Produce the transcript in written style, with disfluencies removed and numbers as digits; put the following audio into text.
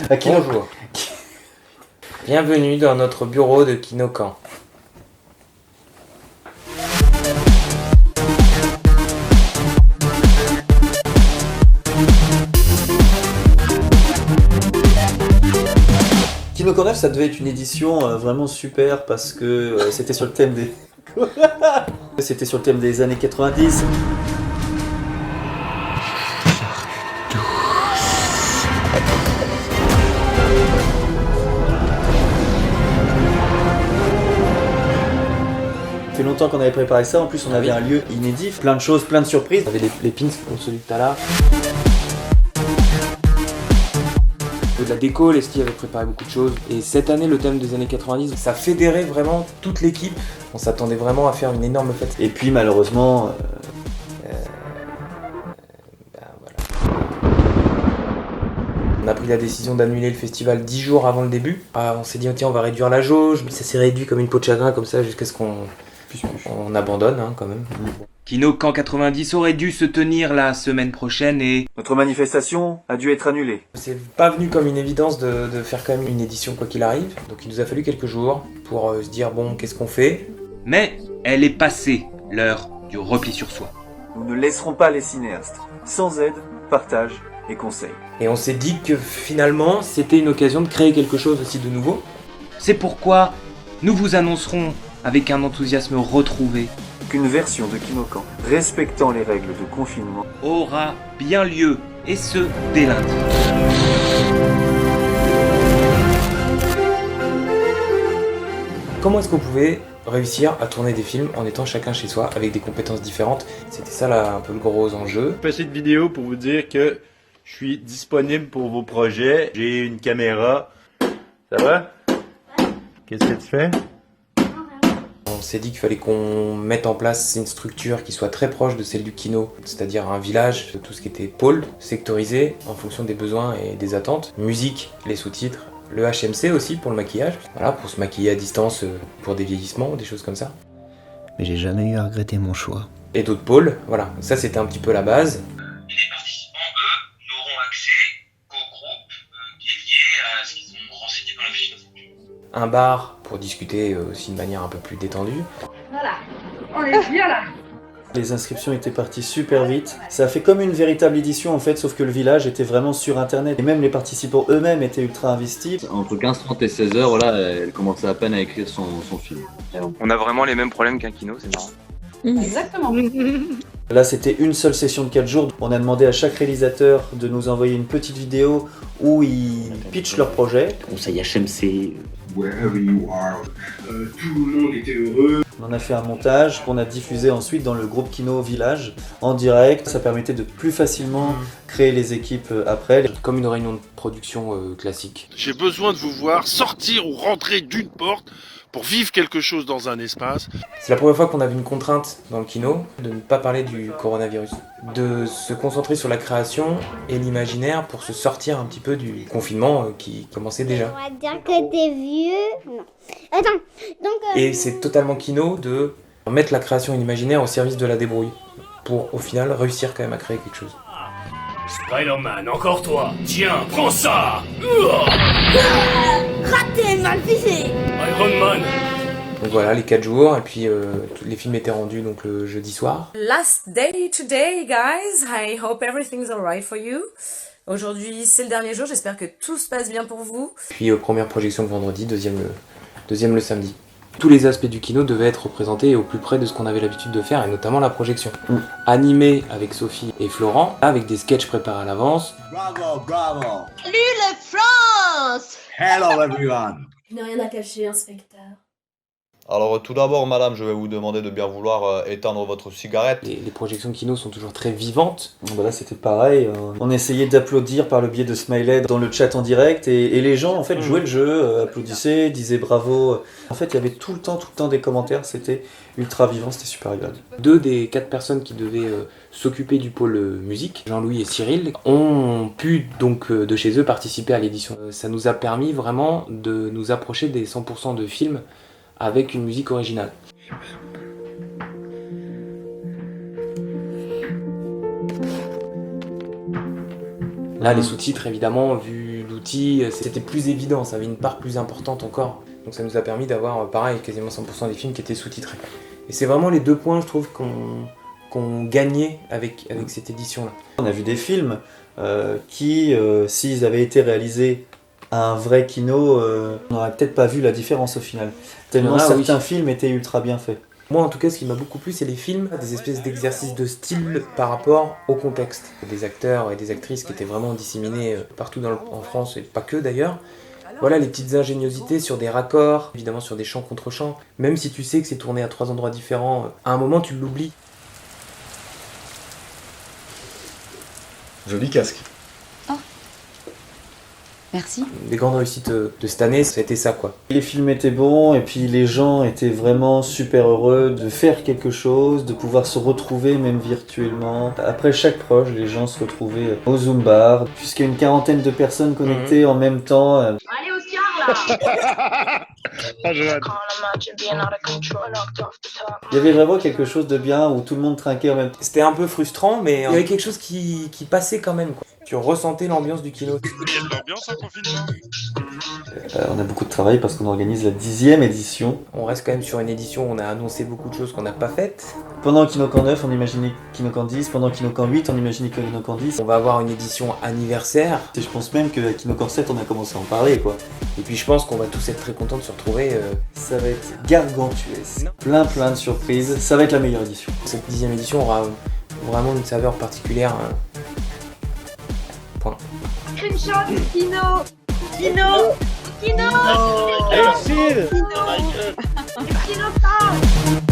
Bonjour. Bienvenue dans notre bureau de Kinokan. Kinokan 9, ça devait être une édition vraiment super parce que c'était sur le thème des... C'était sur le thème des années 90. Ça fait longtemps qu'on avait préparé ça, en plus on avait un lieu inédit, plein de choses, plein de surprises. On avait les pins comme celui que t'as là. De la déco, Leslie avait préparé beaucoup de choses. Et cette année, le thème des années 90, ça fédérait vraiment toute l'équipe. On s'attendait vraiment à faire une énorme fête. Et puis malheureusement... Voilà. On a pris la décision d'annuler le festival 10 jours avant le début. On s'est dit, tiens, on va réduire la jauge. Mais ça s'est réduit comme une peau de chagrin, comme ça, jusqu'à ce qu'on abandonne, hein, quand même. Kinokan 90 aurait dû se tenir la semaine prochaine et... Notre manifestation a dû être annulée. C'est pas venu comme une évidence de faire quand même une édition quoi qu'il arrive. Donc il nous a fallu quelques jours pour se dire, bon, qu'est-ce qu'on fait ? Mais elle est passée, l'heure du repli sur soi. Nous ne laisserons pas les cinéastes sans aide, partage et conseil. Et on s'est dit que finalement, c'était une occasion de créer quelque chose aussi de nouveau. C'est pourquoi nous vous annoncerons avec un enthousiasme retrouvé Qu'une version de Kinokan respectant les règles de confinement aura bien lieu, et ce, dès lundi. Comment est-ce qu'on pouvait réussir à tourner des films en étant chacun chez soi, avec des compétences différentes ? C'était ça là un peu le gros enjeu. Je fais cette vidéo pour vous dire que je suis disponible pour vos projets. J'ai une caméra. Ça va? Qu'est-ce que tu fais? On s'est dit qu'il fallait qu'on mette en place une structure qui soit très proche de celle du kino, c'est-à-dire un village, tout ce qui était pôle, sectorisé en fonction des besoins et des attentes. Musique, les sous-titres, le HMC aussi pour le maquillage, voilà, pour se maquiller à distance pour des vieillissements ou des choses comme ça. Mais j'ai jamais eu à regretter mon choix. Et d'autres pôles, voilà, ça c'était un petit peu la base. Et les participants, eux, n'auront accès qu'au groupe dédié à ce qu'ils ont renseigné dans la fiche d'info. Un bar pour discuter aussi de manière un peu plus détendue. Voilà, on est bien là. Les inscriptions étaient parties super vite. Ça a fait comme une véritable édition en fait, sauf que le village était vraiment sur internet. Et même les participants eux-mêmes étaient ultra investis. Entre 15h30 et 16h, voilà, elle commençait à peine à écrire son film. On a vraiment les mêmes problèmes qu'un kino, c'est marrant. Exactement. Là c'était une seule session de 4 jours. On a demandé à chaque réalisateur de nous envoyer une petite vidéo où ils pitchent leur projet. Conseil HMC. Wherever you are. Tout le monde était heureux. On en a fait un montage qu'on a diffusé ensuite dans le groupe Kino Village en direct. Ça permettait de plus facilement créer les équipes après. Comme une réunion de production classique. J'ai besoin de vous voir sortir ou rentrer d'une porte pour vivre quelque chose dans un espace. C'est la première fois qu'on avait une contrainte dans le kino, de ne pas parler du coronavirus, de se concentrer sur la création et l'imaginaire pour se sortir un petit peu du confinement qui commençait déjà. On va dire que t'es vieux. Non. Attends, donc... Et c'est totalement kino de mettre la création et l'imaginaire au service de la débrouille, pour au final réussir quand même à créer quelque chose. Spider-Man, encore toi. Tiens, prends ça. Raté, mal visé. Iron Man. Donc voilà, les 4 jours, et puis les films étaient rendus donc le jeudi soir. Last day today, guys. I hope everything's alright for you. Aujourd'hui, c'est le dernier jour, j'espère que tout se passe bien pour vous. Puis première projection le vendredi, deuxième le samedi. Tous les aspects du kino devaient être représentés au plus près de ce qu'on avait l'habitude de faire, et notamment la projection. Animé avec Sophie et Florent, avec des sketchs préparés à l'avance. Bravo, bravo. Salut le France. Hello everyone. Je n'ai rien à cacher, inspecteur. Alors tout d'abord, madame, je vais vous demander de bien vouloir éteindre votre cigarette. Les projections de kino sont toujours très vivantes. Voilà, c'était pareil. On essayait d'applaudir par le biais de smiley dans le chat en direct et les gens en fait jouaient le jeu, applaudissaient, disaient bravo. En fait, il y avait tout le temps des commentaires. C'était ultra vivant, c'était super agréable. 2 des 4 personnes qui devaient s'occuper du pôle musique, Jean-Louis et Cyril, ont pu donc de chez eux participer à l'édition. Ça nous a permis vraiment de nous approcher des 100% de films avec une musique originale. Là, les sous-titres, évidemment, vu petits, c'était plus évident, ça avait une part plus importante encore. Donc ça nous a permis d'avoir, pareil, quasiment 100% des films qui étaient sous-titrés. Et c'est vraiment les deux points, je trouve, qu'on gagnait avec cette édition-là. On a vu des films qui, s'ils avaient été réalisés à un vrai kino, on n'aurait peut-être pas vu la différence au final. Tellement certains films étaient ultra bien faits. Moi, en tout cas, ce qui m'a beaucoup plu, c'est les films, des espèces d'exercices de style par rapport au contexte. Des acteurs et des actrices qui étaient vraiment disséminés partout en France, et pas que d'ailleurs. Voilà, les petites ingéniosités sur des raccords, évidemment sur des champs contre champs. Même si tu sais que c'est tourné à 3 endroits différents, à un moment, tu l'oublies. Joli casque. Merci. Les grandes réussites de cette année, c'était ça, quoi. Les films étaient bons et puis les gens étaient vraiment super heureux de faire quelque chose, de pouvoir se retrouver même virtuellement. Après chaque proche, les gens se retrouvaient au Zoom Bar, puisqu'il y a une quarantaine de personnes connectées en même temps. Allez, Oscar, là. Il y avait vraiment quelque chose de bien où tout le monde trinquait en même temps. C'était un peu frustrant, mais il y avait quelque chose qui passait quand même, quoi. Tu ressentais l'ambiance du kino. Il y a de l'ambiance en confinement. On a beaucoup de travail parce qu'on organise la 10e édition. On reste quand même sur une édition où on a annoncé beaucoup de choses qu'on n'a pas faites. Pendant Kinokan 9, on imaginait Kinokan 10. Pendant Kinokan 8, on imaginait Kinokan 10. On va avoir une édition anniversaire. Et je pense même que Kinokan 7, on a commencé à en parler, quoi. Et puis je pense qu'on va tous être très contents de se retrouver. Ça va être gargantuesque. Plein de surprises. Ça va être la meilleure édition. Cette 10e édition aura vraiment une saveur particulière. Point. Screenshot, Kino. Kino. Kino. Kino. Kino. Kino.